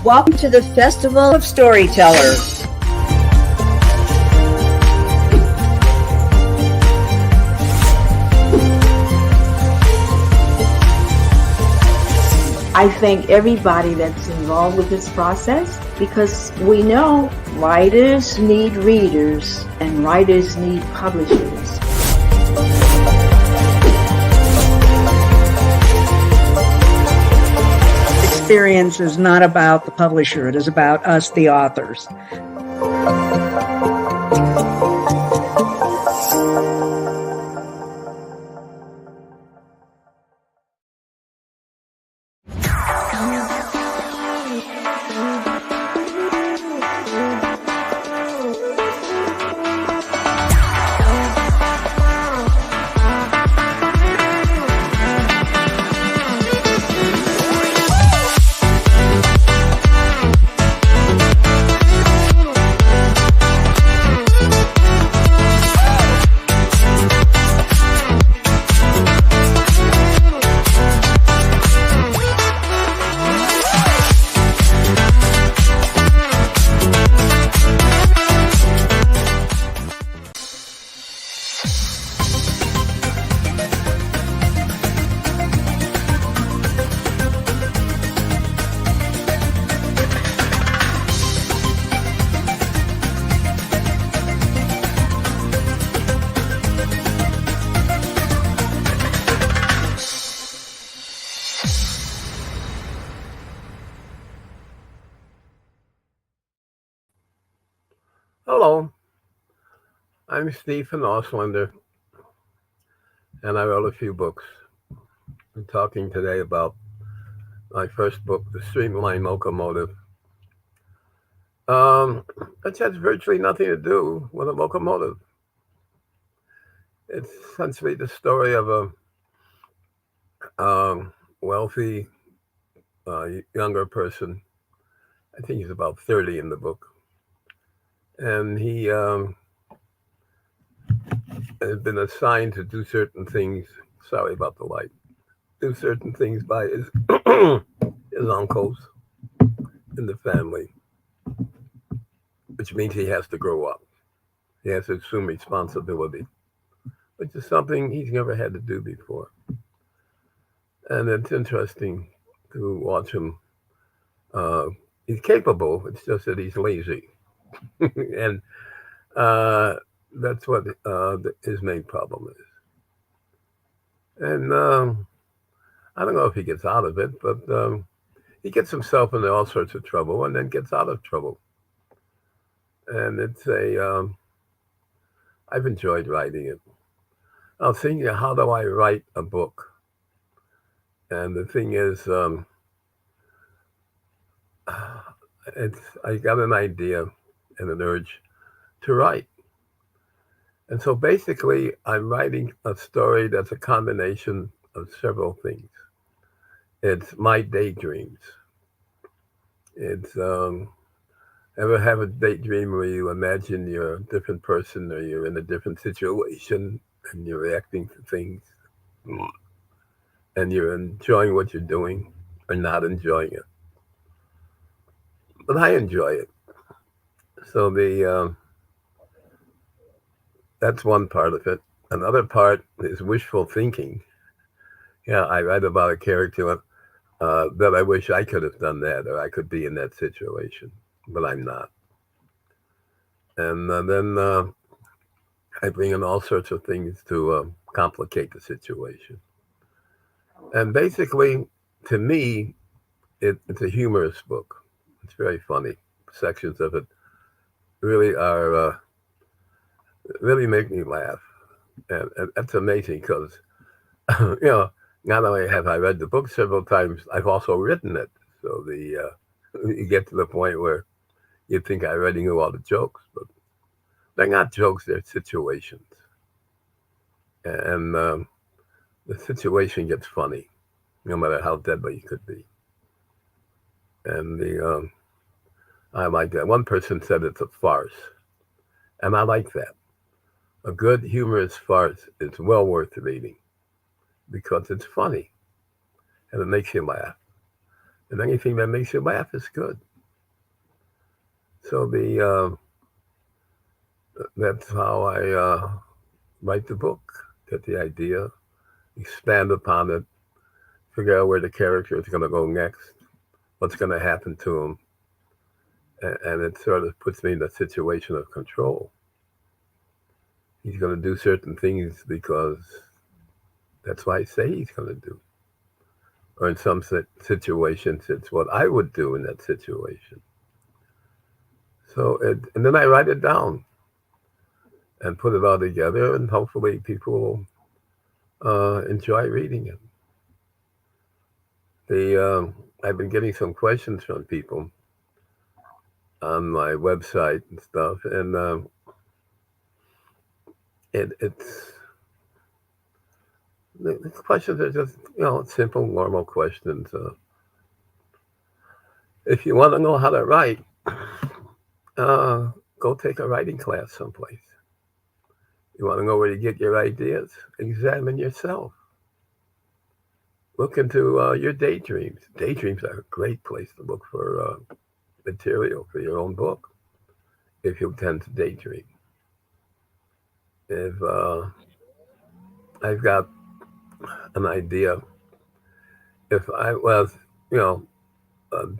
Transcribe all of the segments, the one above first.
Welcome to the Festival of Storytellers. I thank everybody that's involved with this process because we know writers need readers and writers need publishers. Experience is not about the publisher, it is about us, the authors. Hello, I'm Lloyd Auslender, and I wrote a few books. I'm talking today about my first book, The Streamline Locomotive. It has virtually nothing to do with a locomotive. It's essentially the story of a wealthy younger person. I think he's about 30 in the book. And he has been assigned to do certain things. Sorry about the light. Do certain things by his his uncles in the family, which means he has to grow up. He has to assume responsibility, which is something he's never had to do before. And it's interesting to watch him. He's capable. It's just that he's lazy. And that's what his main problem is. And I don't know if he gets out of it, but he gets himself into all sorts of trouble and then gets out of trouble. And it's I've enjoyed writing it. I was thinking, how do I write a book? And the thing is, I got an idea and an urge to write. And so basically, I'm writing a story that's a combination of several things. It's my daydreams. It's ever have a daydream where you imagine you're a different person or you're in a different situation and you're reacting to things and you're enjoying what you're doing or not enjoying it. But I enjoy it. So that's one part of it. Another part is wishful thinking. Yeah, I write about a character that I wish I could have done that or I could be in that situation, but I'm not. And then I bring in all sorts of things to complicate the situation. And basically, to me, it's a humorous book. It's very funny. Sections of it really are really make me laugh, and that's amazing because not only have I read the book several times, I've also written it. So you get to the point where you think I already knew all the jokes, but they're not jokes; they're situations, and the situation gets funny, no matter how deadly it could be. And I like that. One person said it's a farce, and I like that. A good humorous farce is well worth reading because it's funny and it makes you laugh. And anything that makes you laugh is good. So that's how I write the book. Get the idea, expand upon it, figure out where the character is going to go next, what's going to happen to him, and it sort of puts me in a situation of control. He's going to do certain things because that's what I say he's going to do. Or in some situations, it's what I would do in that situation. And then I write it down and put it all together, and hopefully people enjoy reading it. I've been getting some questions from people on my website and stuff, and it's the questions are just simple, normal questions. If you want to know how to write, uh, go take a writing class someplace. You want to know where to get your ideas? Examine yourself. Look into your daydreams. Daydreams are a great place to look for material for your own book if you tend to daydream. If I've got an idea, if I was, you know,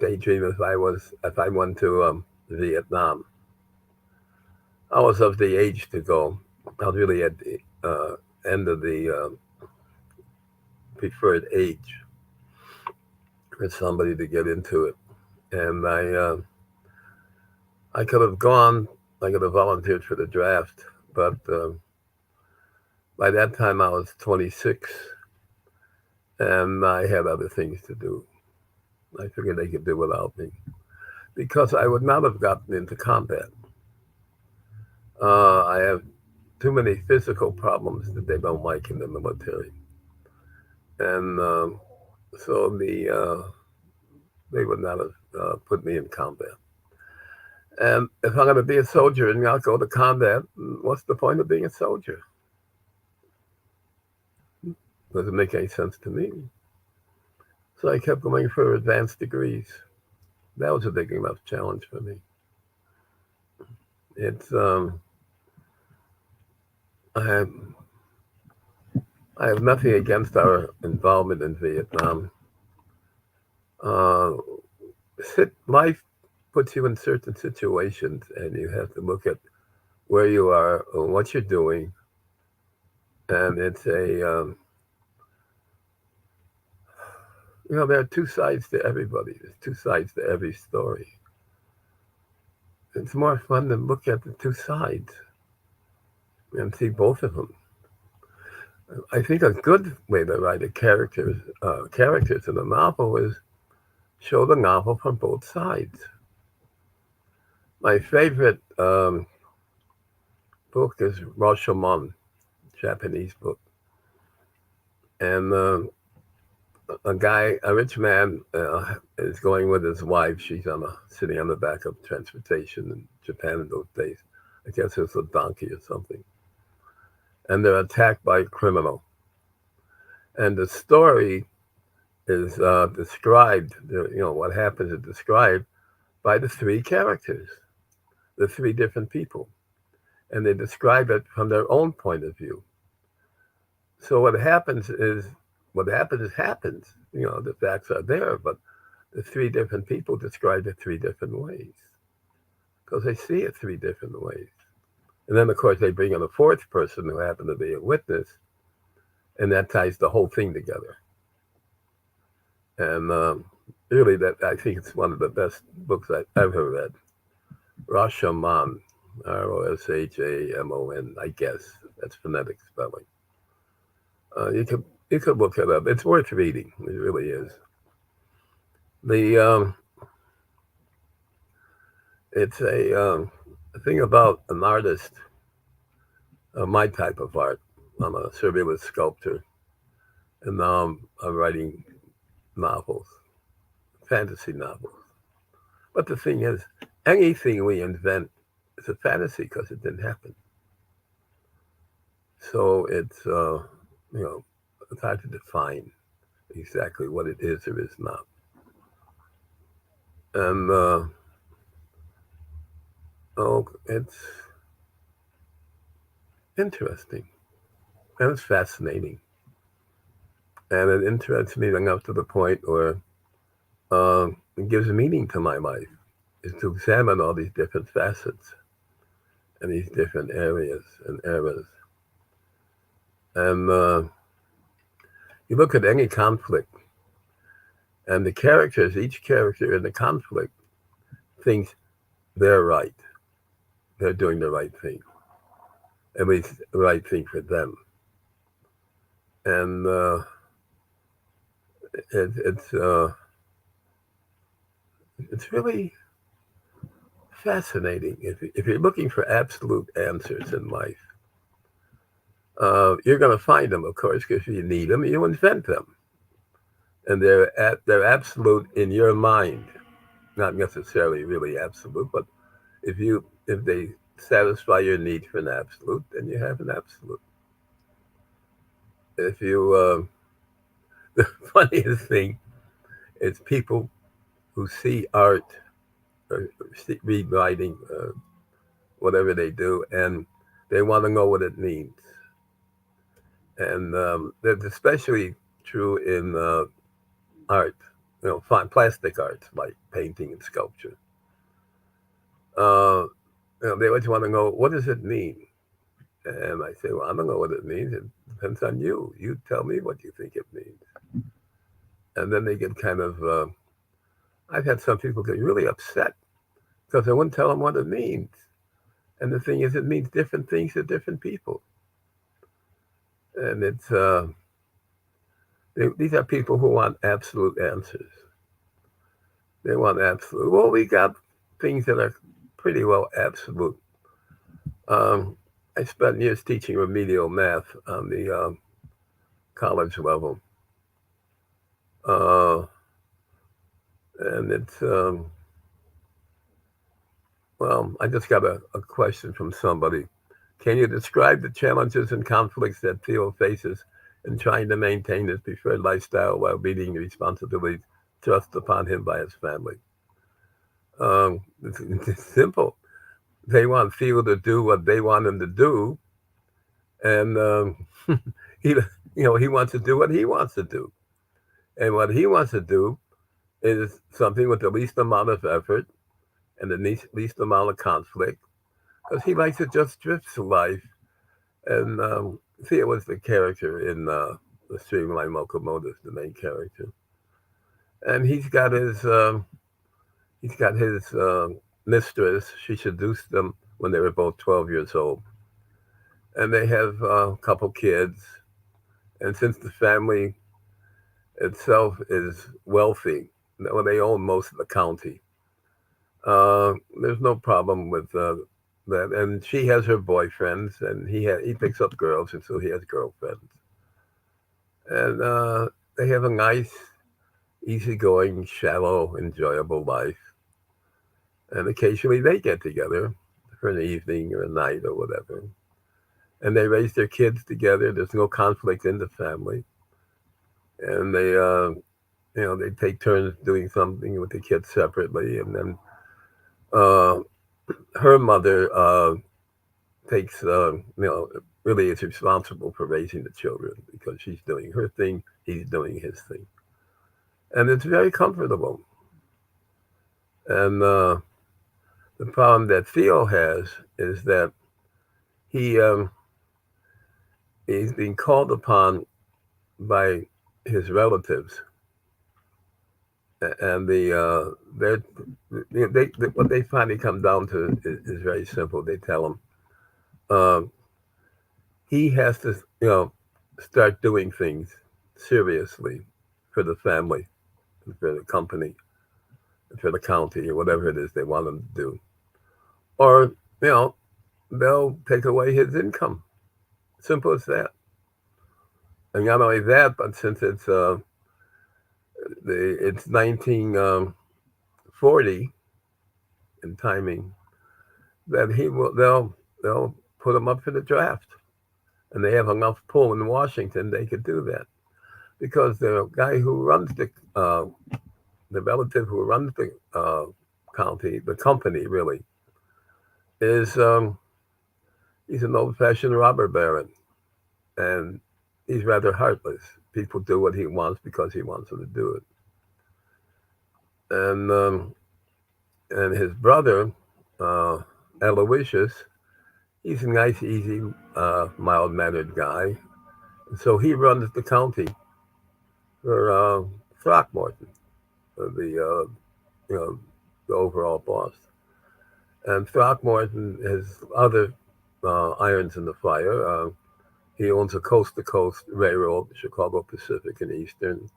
daydream if I went to Vietnam, I was of the age to go. I was really at the end of the preferred age for somebody to get into it, and I could have gone. I could have volunteered for the draft, but by that time I was 26, and I had other things to do. I figured they could do without me because I would not have gotten into combat. I have too many physical problems that they don't like in the military, and so they would not have put me in combat. And if I'm going to be a soldier and not go to combat, what's the point of being a soldier? Doesn't make any sense to me. So I kept going for advanced degrees. That was a big enough challenge for me. It's I have I have nothing against our involvement in Vietnam. Uh, Life puts you in certain situations, and you have to look at where you are and what you're doing. And it's there are two sides to everybody. There's two sides to every story. It's more fun to look at the two sides and see both of them. I think a good way to write characters in a novel is show the novel from both sides. My favorite book is Rashomon, Japanese book, and a rich man, is going with his wife. She's sitting on the back of transportation in Japan in those days. I guess it's a donkey or something, and they're attacked by a criminal. And the story is described. What happens is described by the three characters, the three different people, and they describe it from their own point of view. So what happens happens. The facts are there, but the three different people describe it three different ways because they see it three different ways. And then, of course, they bring in a fourth person who happened to be a witness, and that ties the whole thing together. And really, that I think it's one of the best books I've ever read. Rashomon, Roshamon, I guess that's phonetic spelling. You could look it up. It's worth reading. It really is. The It's a thing about an artist, my type of art. I'm a surrealist sculptor, and now I'm writing novels, fantasy novels. But the thing is, anything we invent is a fantasy because it didn't happen. So it's hard to define exactly what it is or is not. And Oh, it's interesting and it's fascinating, and it interests me enough to the point where it gives meaning to my life. Is to examine all these different facets and these different areas and eras. And you look at any conflict, and the characters, each character in the conflict thinks they're right. They're doing the right thing, at least the right thing for them. And it, it's uh, it's really fascinating. If you're looking for absolute answers in life, you're going to find them, of course, because you need them. You invent them, and they're absolute in your mind, not necessarily really absolute, but if they satisfy your need for an absolute, then you have an absolute. If you the funniest thing is people who see art or read writing, whatever they do, and they want to know what it means. And that's especially true in art, fine plastic arts like painting and sculpture. Uh, they always want to know, what does it mean? And I say, well, I don't know what it means. It depends on you. You tell me what you think it means. And then they get kind of, I've had some people get really upset because I wouldn't tell them what it means. And the thing is, it means different things to different people. And these are people who want absolute answers. They want absolute. Well, we got things that are pretty well absolute. Um, I spent years teaching remedial math on the college level. Uh, and well, I just got a question from somebody. Can you describe the challenges and conflicts that Theo faces in trying to maintain his preferred lifestyle while meeting the responsibilities thrust upon him by his family? It's simple. They want Theo to do what they want him to do, and he, he wants to do what he wants to do, and what he wants to do is something with the least amount of effort and the least amount of conflict, because he likes to just drift through life. And Theo was the character in the Streamline Locomotive, the main character, and he's got his mistress. She seduced them when they were both 12 years old, and they have a couple kids. And since the family itself is wealthy, well, they own most of the county. There's no problem with that, and she has her boyfriends, and he picks up girls, and so he has girlfriends, and they have a nice, easygoing, shallow, enjoyable life. And occasionally they get together for an evening or a night or whatever, and they raise their kids together. There's no conflict in the family, and they take turns doing something with the kids separately, and then uh, her mother takes really is responsible for raising the children because she's doing her thing, he's doing his thing, and it's very comfortable. And the problem that Theo has is that he he's being called upon by his relatives, and what they finally come down to is very simple. They tell him um, he has to start doing things seriously for the family, for the company, for the county, or whatever it is they want him to do, or you know they'll take away his income. Simple as that. And not only that, but since it's 1940 in timing, that they'll put him up for the draft, and they have enough pull in Washington they could do that because the guy who runs the relative who runs the county, the company really, is he's an old-fashioned robber baron, and he's rather heartless. People do what he wants because he wants them to do it. And his brother, uh, Aloysius, he's a nice, easy, mild-mannered guy. And so he runs the county for Throckmorton, the you know the overall boss. And Throckmorton has other irons in the fire. He owns a coast-to-coast railroad, Chicago Pacific and Eastern.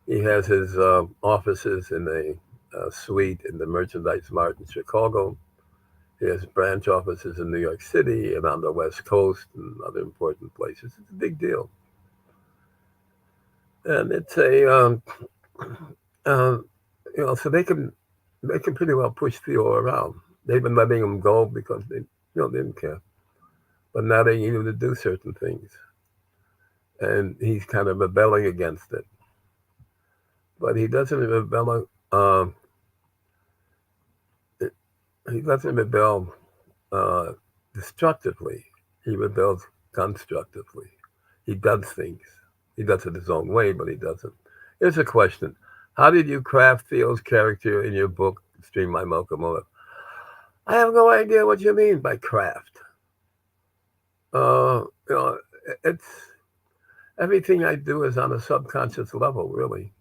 He has his offices in a suite in the Merchandise Mart in Chicago. He has branch offices in New York City and on the West Coast and other important places. It's a big deal, and it's a uh, so they can pretty well push Theo around. They've been letting him go because they didn't care, but now they need him to do certain things, and he's kind of rebelling against it. But he doesn't rebel. He doesn't rebel uh, destructively. He rebels constructively. He does things. He does it his own way, but he does it. Here's a question: how did you craft Theo's character in your book, Streamline Locomotive? I have no idea what you mean by craft. Uh, you know, it's everything I do is on a subconscious level, really.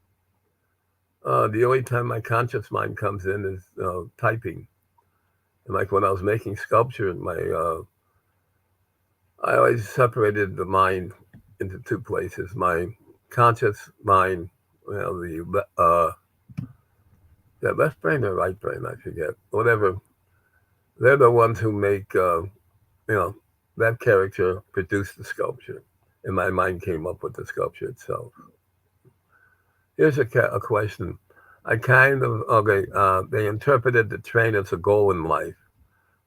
The only time my conscious mind comes in is typing. And like when I was making sculpture, I always separated the mind into two places. My conscious mind, the left brain or right brain, I forget. Whatever. They're the ones who make you know that character produce the sculpture, and my mind came up with the sculpture itself. Here's a question. I kind of okay. They interpreted the train as a goal in life.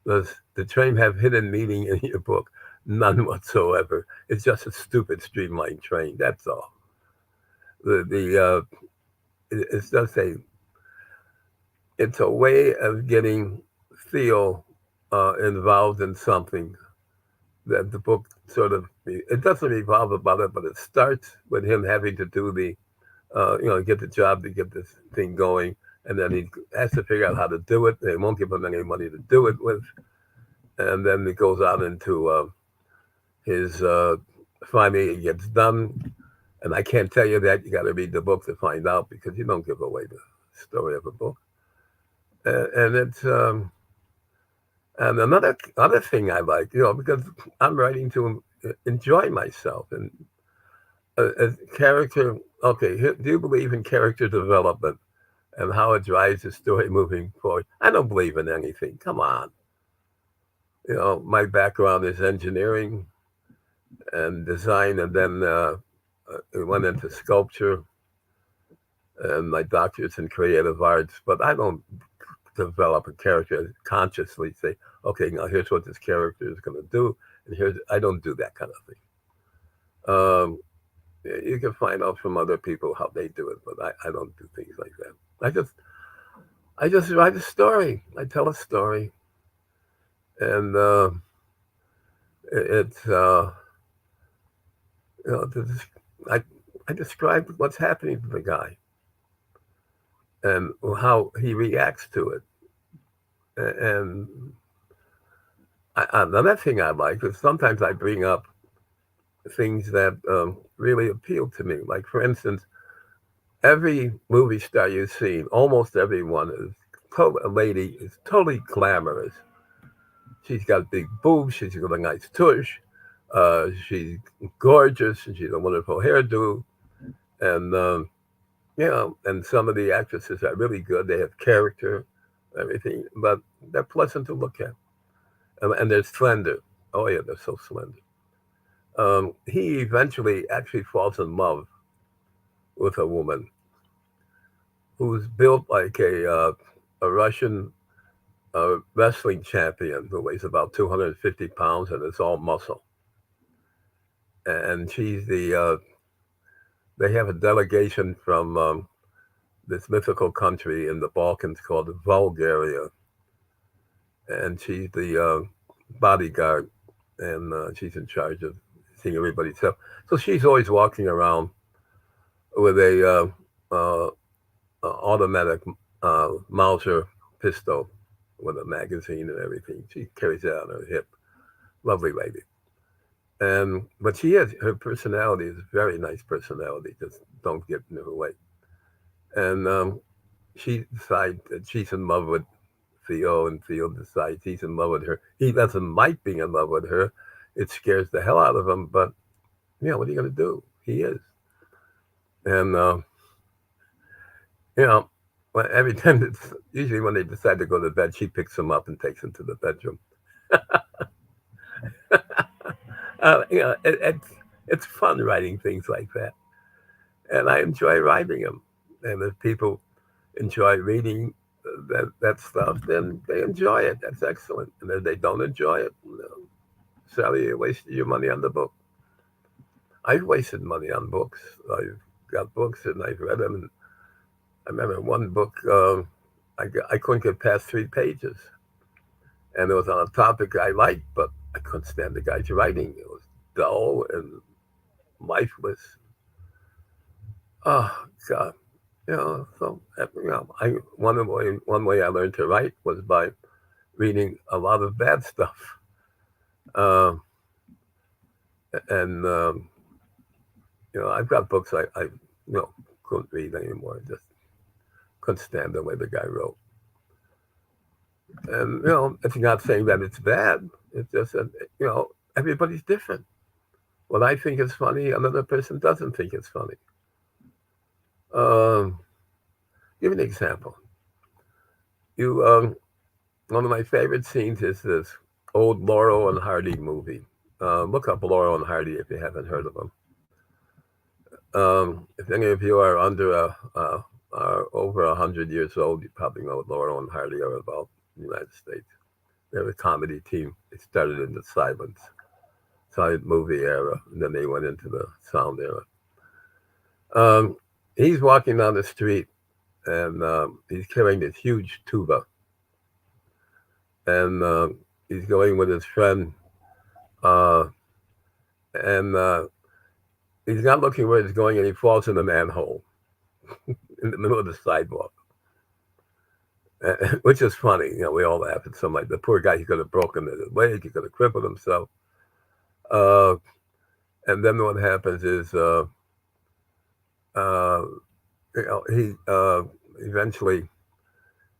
Does the train have hidden meaning in your book? None whatsoever. It's just a stupid streamlined train. That's all. It's just a way of getting Theo involved in something that the book sort of it doesn't revolve about it, but it starts with him having to do the get the job to get this thing going, and then he has to figure out how to do it. They won't give him any money to do it with, and then it goes out into his finally it gets done. And I can't tell you that. You got to read the book to find out because you don't give away the story of a book. And it's and another other thing I like, because I'm writing to enjoy myself and a character. Okay, do you believe in character development and how it drives the story moving forward? I don't believe in anything. Come on, my background is engineering and design, and then it went into sculpture, and my doctorate's in creative arts. But I don't develop a character consciously. Say, okay, now here's what this character is going to do, and here's I don't do that kind of thing. Um, you can find out from other people how they do it, but I don't do things like that. I just write a story. I tell a story, and it's you know the, I I describe what's happening to the guy and how he reacts to it. And another thing I like is sometimes I bring up things that really appeal to me. Like for instance, every movie star you've seen, almost everyone is a lady is totally glamorous. She's got big boobs. She's got a nice tush. She's gorgeous. And she's a wonderful hairdo. And and some of the actresses are really good. They have character, everything, but they're pleasant to look at. And they're slender. Oh yeah, they're so slender. He eventually actually falls in love with a woman who's built like a Russian wrestling champion who weighs about 250 pounds and is all muscle. And she's they have a delegation from this mythical country in the Balkans called Bulgaria. and she's the bodyguard, and she's in charge of seeing everybody. So she's always walking around with a automatic Mauser pistol with a magazine and everything. She carries it on her hip. Lovely lady. And but her personality is a very nice personality. Just don't get in her way. And she decides that she's in love with Theo, and Theo decides he's in love with her. He doesn't like being in love with her. It scares the hell out of him, but what are you going to do? He is. And, you know, every time usually when they decide to go to bed, she picks him up and takes him to the bedroom. It's fun writing things like that. And I enjoy writing them. And if people enjoy reading that stuff, then they enjoy it. That's excellent. And if they don't enjoy it, Sally, you wasted your money on the book. I've wasted money on books. I've got books and I've read them. And I remember one book, I couldn't get past 3 pages. And it was on a topic I liked, but I couldn't stand the guy's writing. It was dull and lifeless. Oh, God. So I one way I learned to write was by reading a lot of bad stuff, um, and I've got books I couldn't read anymore. Just couldn't stand the way the guy wrote. And it's not saying that it's bad. It's just that everybody's different. What I think is funny, another person doesn't think it's funny. Um, Give an example. You One of my favorite scenes is this old Laurel and Hardy movie. Look up Laurel and Hardy if you haven't heard of them. If any of you are are over 100 years old, you probably know what Laurel and Hardy are about in the United States. They're a comedy team. They started in the silent movie era, and then they went into the sound era. He's walking down the street, and he's carrying this huge tuba, and he's going with his friend, uh, and he's not looking where he's going, and he falls in a manhole in the middle of the sidewalk, which is funny. We all laugh at something like the poor guy. He could have broken his leg. He could have crippled himself. Uh, and then what happens is uh, he eventually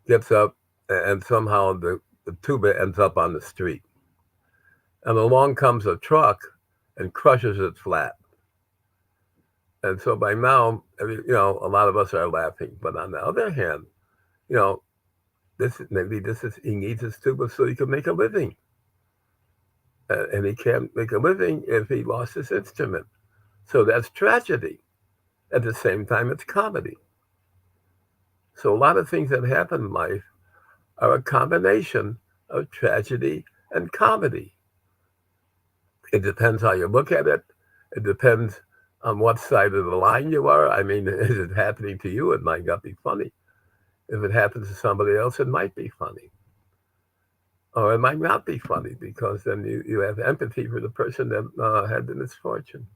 gets up, and somehow the tuba ends up on the street. And along comes a truck and crushes it flat. And so by now, a lot of us are laughing. But on the other hand, you know, he needs his tuba so he can make a living. And he can't make a living if he lost his instrument. So that's tragedy. At the same time, it's comedy. So a lot of things that happen in life are a combination of tragedy and comedy. It depends how you look at it. It depends on what side of the line you are. I mean, is it happening to you? It might not be funny. If it happens to somebody else, it might be funny. Or it might not be funny because then you have empathy for the person that had the misfortune.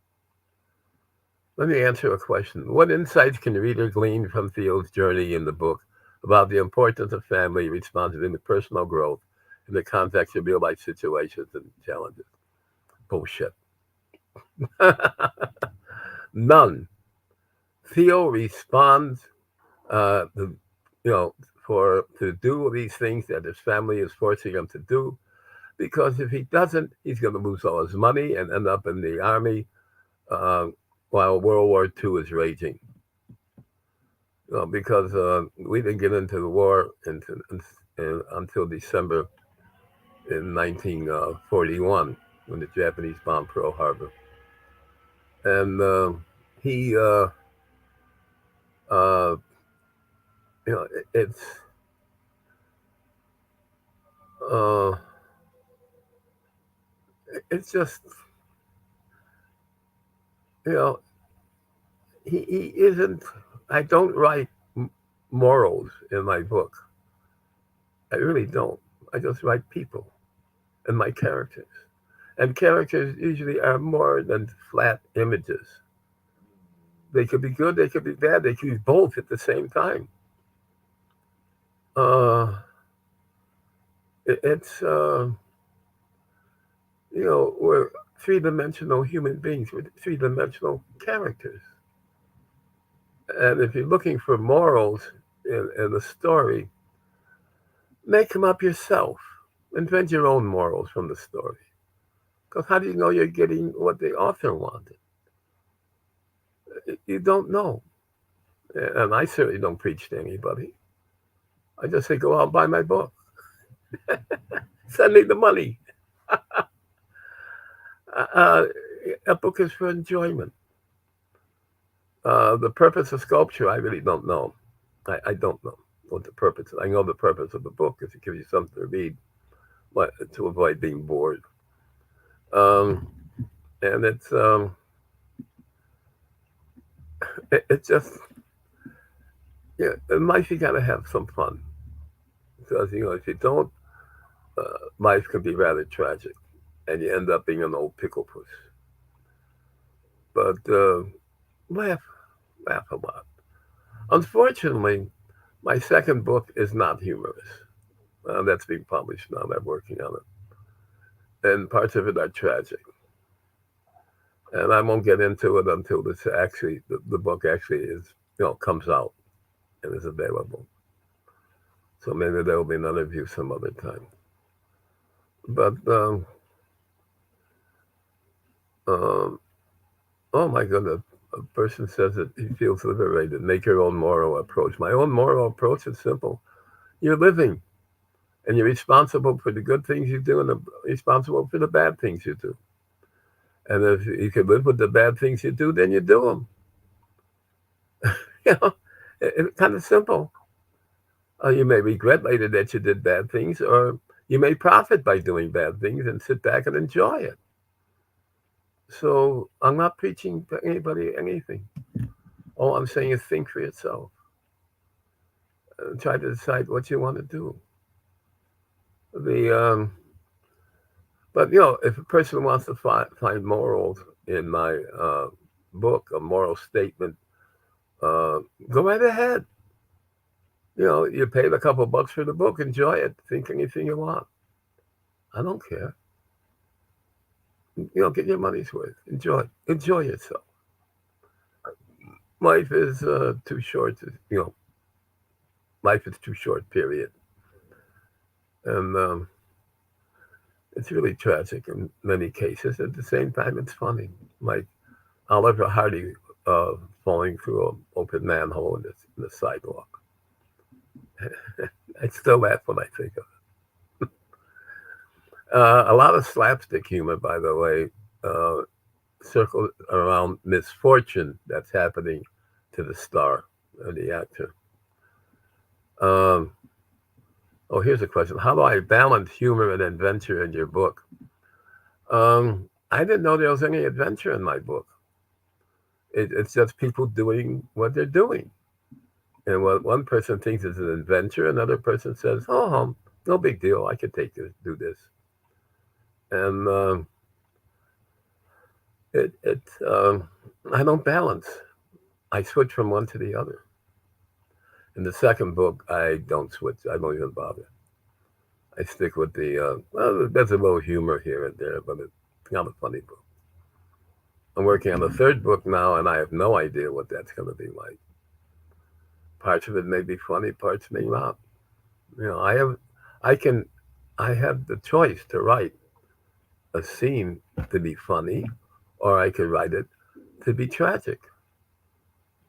Let me answer a question. What insights can the reader glean from Theo's journey in the book about the importance of family responsibility and personal growth in the context of real life situations and challenges? Bullshit. None. Theo responds to, to do these things that his family is forcing him to do, because if he doesn't, he's going to lose all his money and end up in the army while World War II is raging. Because we didn't get into the war until December in 1941 when the Japanese bombed Pearl Harbor. And he, it's, uh, it's just, he isn't, I don't write morals in my book. I really don't. I just write people and my characters. And characters usually are more than flat images. They could be good, they could be bad, they could be both at the same time. Uh, it's we're three-dimensional human beings with three-dimensional characters. And if you're looking for morals in a story, make them up yourself. Invent your own morals from the story. Because how do you know you're getting what the author wanted? You don't know. And I certainly don't preach to anybody. I just say, go out and buy my book. Send me the money. Uh, a book is for enjoyment. The purpose of sculpture, I really don't know. I don't know what the purpose is. I know the purpose of the book is to give you something to read, but to avoid being bored. Um, and it's just, yeah, in life you got to have some fun. Because, if you don't, life can be rather tragic. And you end up being an old pickle puss. But laugh, laugh a lot. Unfortunately, my second book is not humorous. That's being published now. I'm working on it. And parts of it are tragic. And I won't get into it until the book actually is, comes out and is available. So maybe there will be another review some other time. But, um, oh my goodness, a person says that he feels liberated. Make your own moral approach. My own moral approach is simple. You're living, and you're responsible for the good things you do and responsible for the bad things you do. And if you can live with the bad things you do, then you do them. It's kind of simple. You may regret later that you did bad things, or you may profit by doing bad things and sit back and enjoy it. So I'm not preaching to anybody anything. All I'm saying is think for yourself. Try to decide what you want to do. The But if a person wants to find morals in my book, a moral statement, uh, go right ahead. You paid a couple bucks for the book, enjoy it, think anything you want. I don't care. Get your money's worth. Enjoy yourself. Life is too short. Life is too short. Period. And it's really tragic in many cases. At the same time, it's funny. Like Oliver Hardy uh, falling through an open manhole in the sidewalk. I still laugh when I think of it. A lot of slapstick humor, by the way, circles around misfortune that's happening to the star or the actor. Um, Here's a question. How do I balance humor and adventure in your book? I didn't know there was any adventure in my book. It's just people doing what they're doing. And what one person thinks is an adventure, another person says, "Oh, no big deal. I could do this." And it I don't balance. I switch from one to the other. In the second book, I don't switch. I don't even bother. I stick with there's a little humor here and there, but it's not a funny book. I'm working on the third book now, and I have no idea what that's going to be like. Parts of it may be funny, parts may not. I can, I have the choice to write a scene to be funny, or I could write it to be tragic,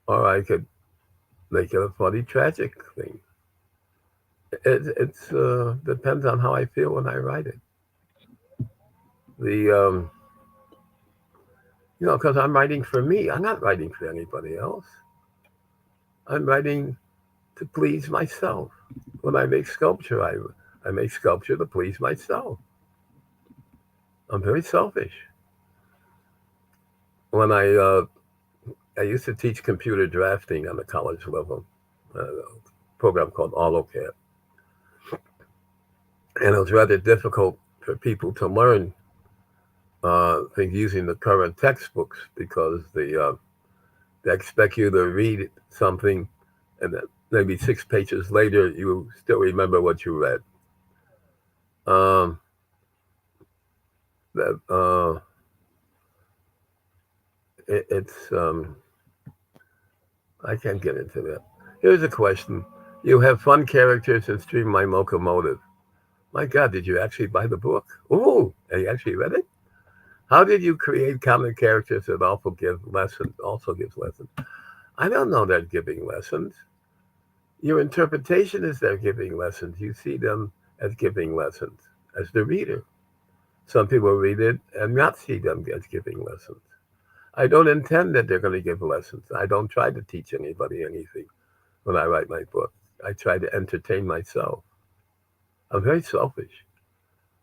or I could make it a funny, tragic thing. It's depends on how I feel when I write it. The because I'm writing for me. I'm not writing for anybody else. I'm writing to please myself. When I make sculpture, I make sculpture to please myself. I'm very selfish. When I used to teach computer drafting on the college level, a program called AutoCAD. And it was rather difficult for people to learn things using the current textbooks because they expect you to read something, and then maybe 6 pages later you still remember what you read. Um, that it's I can't get into that. Here's a question: you have fun characters in Streamline Locomotive. My God, did you actually buy the book? Ooh, and you actually read it? How did you create comic characters that also give lessons? Also gives lessons. I don't know they're giving lessons. Your interpretation is they're giving lessons. You see them as giving lessons as the reader. Some people read it and not see them as giving lessons. I don't intend that they're going to give lessons. I don't try to teach anybody anything when I write my book. I try to entertain myself. I'm very selfish.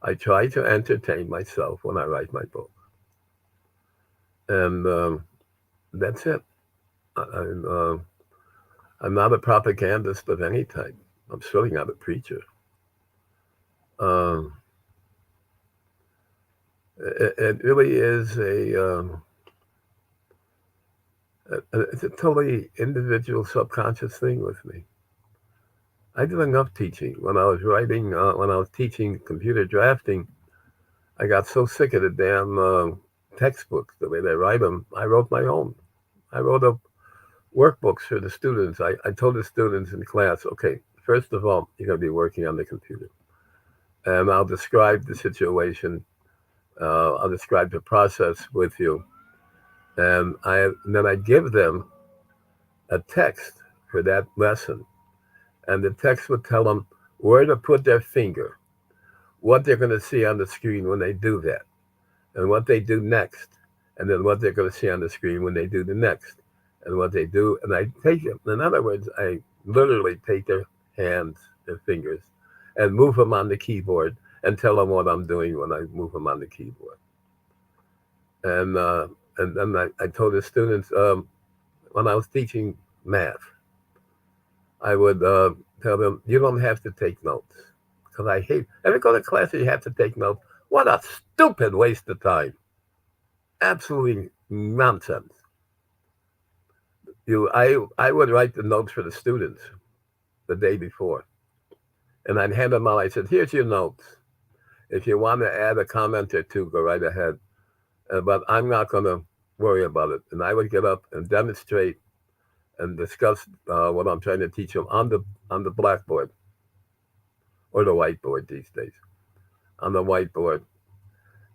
I try to entertain myself when I write my book. And that's it. I'm not a propagandist of any type. I'm certainly not a preacher. Um, it really is it's a totally individual subconscious thing with me. I did enough teaching when I was writing. When I was teaching computer drafting, I got so sick of the damn textbooks, the way they write them. I wrote my own. I wrote up workbooks for the students. I told the students in class, okay, first of all, you're going to be working on the computer. And I'll describe the situation. I'll describe the process with you. And then I give them a text for that lesson. And the text would tell them where to put their finger, what they're going to see on the screen when they do that, and what they do next, and then what they're going to see on the screen when they do the next, and what they do. And I take it, in other words, I literally take their hands, their fingers, and move them on the keyboard and tell them what I'm doing when I move them on the keyboard. And then I told the students when I was teaching math, I would tell them, you don't have to take notes. Because I hate, ever go to class and you have to take notes? What a stupid waste of time. Absolutely nonsense. I would write the notes for the students the day before. And I'd hand them out. I said, here's your notes. If you want to add a comment or two, go right ahead. But I'm not going to worry about it. And I would get up and demonstrate and discuss what I'm trying to teach them on the blackboard or the whiteboard these days, on the whiteboard.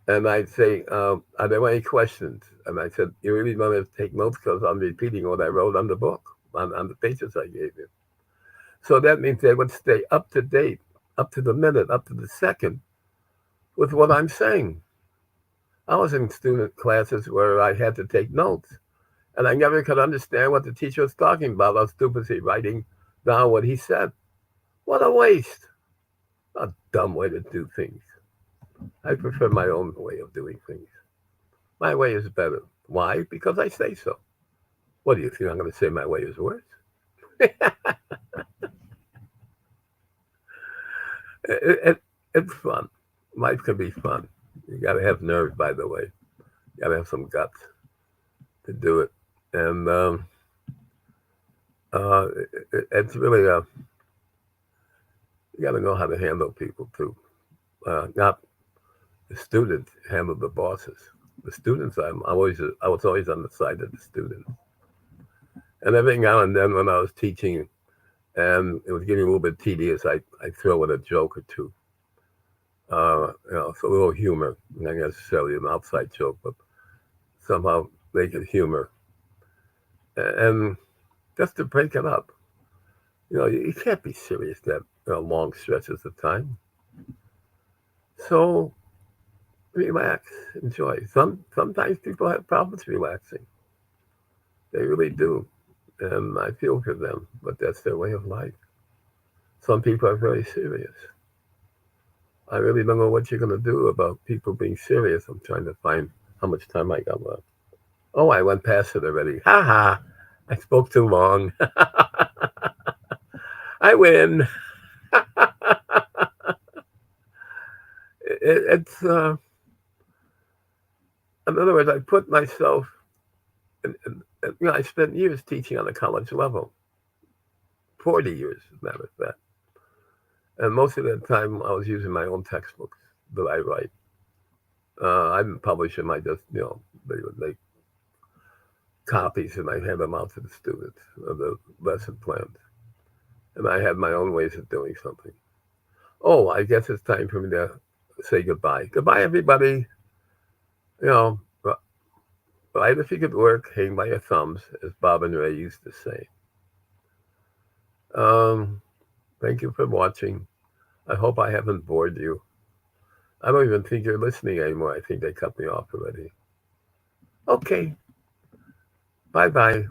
And I'd say, are there any questions? And I said, you really don't have to take notes because I'm repeating what I wrote on the book, on the pages I gave you. So that means they would stay up to date, up to the minute, up to the second with what I'm saying. I was in student classes where I had to take notes, and I never could understand what the teacher was talking about. I was too busy writing down what he said. What a waste. A dumb way to do things. I prefer my own way of doing things. My way is better. Why? Because I say so. What do you think? I'm going to say my way is worse? It's fun. Life can be fun. You got to have nerve, by the way. You got to have some guts to do it. And uh, it's really, you got to know how to handle people too. Not the students handle the bosses. The students, I was always on the side of the students. And every now and then when I was teaching and it was getting a little bit tedious, I throw in a joke or two. It's a little humor, not necessarily an outside joke, but somehow make it humor. And just to break it up. You can't be serious that long stretches of time. So relax, enjoy. Sometimes people have problems relaxing. They really do. And I feel for them, but that's their way of life. Some people are very serious. I really don't know what you're going to do about people being serious. I'm trying to find how much time I got left. Oh, I went past it already. Ha ha. I spoke too long. I win. it's in other words, I put myself. I spent years teaching on the college level, 40 years, as a matter of fact. And most of that time, I was using my own textbooks that I write. I didn't publish them. I just, they would make copies and I hand them out to the students of the lesson plans. And I had my own ways of doing something. Oh, I guess it's time for me to say goodbye. Goodbye, everybody. You know, write if you could work, hang by your thumbs, as Bob and Ray used to say. Thank you for watching. I hope I haven't bored you. I don't even think you're listening anymore. I think they cut me off already. Okay. Bye-bye.